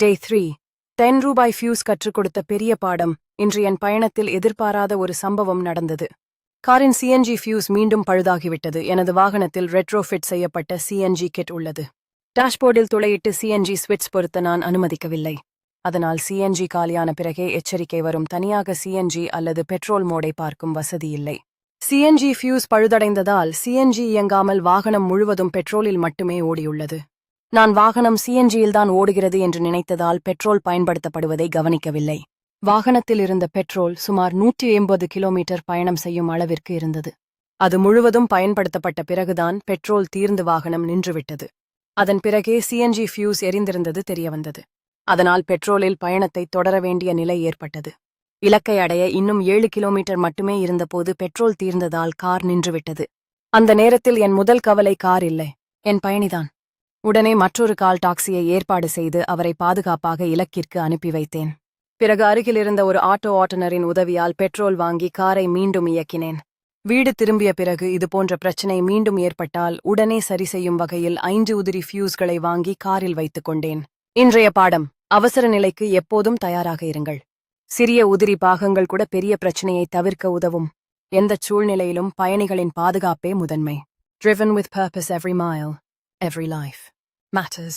Day 3 ₹10 fuse கற்றுக் கொடுத்த பெரிய பாடம். இன்று என் பயணத்தில் எதிர்பாராத ஒரு சம்பவம் நடந்தது. காரின் சிஎன்ஜி ஃபியூஸ் மீண்டும் பழுதாகிவிட்டது. எனது வாகனத்தில் ரெட்ரோஃபிட் செய்யப்பட்ட சிஎன்ஜி கிட் உள்ளது. டாஷ்போர்டில் துளையிட்டு சிஎன்ஜி ஸ்விட்ச் பொருத்த நான் அனுமதிக்கவில்லை. அதனால் சிஎன்ஜி காலியான பிறகே எச்சரிக்கை வரும். தனியாக சிஎன்ஜி அல்லது பெட்ரோல் மோடை பார்க்கும் வசதி இல்லை. சிஎன்ஜி ஃபியூஸ் பழுதடைந்ததால் சிஎன்ஜி இயங்காமல் வாகனம் முழுவதும் பெட்ரோலில் மட்டுமே ஓடியுள்ளது. நான் வாகனம் சிஎன்ஜியில்தான் ஓடுகிறது என்று நினைத்ததால் பெட்ரோல் பயன்படுத்தப்படுவதை கவனிக்கவில்லை. வாகனத்தில் இருந்த பெட்ரோல் சுமார் 180 கிலோமீட்டர் பயணம் செய்யும் அளவிற்கு இருந்தது. அது முழுவதும் பயன்படுத்தப்பட்ட பிறகுதான் பெட்ரோல் தீர்ந்து வாகனம் நின்றுவிட்டது. அதன் பிறகே சிஎன்ஜி ஃபியூஸ் எரிந்திருந்தது தெரியவந்தது. அதனால் பெட்ரோலில் பயணத்தை தொடர வேண்டிய நிலை ஏற்பட்டது. இலக்கை அடைய இன்னும் 7 கிலோமீட்டர் மட்டுமே இருந்தபோது பெட்ரோல் தீர்ந்ததால் கார் நின்றுவிட்டது. அந்த நேரத்தில் என் முதல் கவலை கார் இல்லை, என் பயணிதான். உடனே மற்றொரு கால் டாக்ஸியை ஏற்பாடு செய்து அவரை பாதுகாப்பாக இலக்கிற்கு அனுப்பி வைத்தேன். பிறகு அருகிலிருந்த ஒரு ஆட்டோ ஓட்டுநரின் உதவியால் பெட்ரோல் வாங்கி காரை மீண்டும் இயக்கினேன். வீடு திரும்பிய பிறகு இதுபோன்ற பிரச்சினை மீண்டும் ஏற்பட்டால் உடனே சரி செய்யும் வகையில் 5 உதிரி ஃபியூஸ்களை வாங்கி காரில் வைத்துக் கொண்டேன். இன்றைய பாடம்: அவசர நிலைக்கு எப்போதும் தயாராக இருங்கள். சிறிய உதிரி பாகங்கள் கூட பெரிய பிரச்சினையை தவிர்க்க உதவும். எந்தச் சூழ்நிலையிலும் பயணிகளின் பாதுகாப்பே முதன்மை. Driven with purpose every mile, every life matters.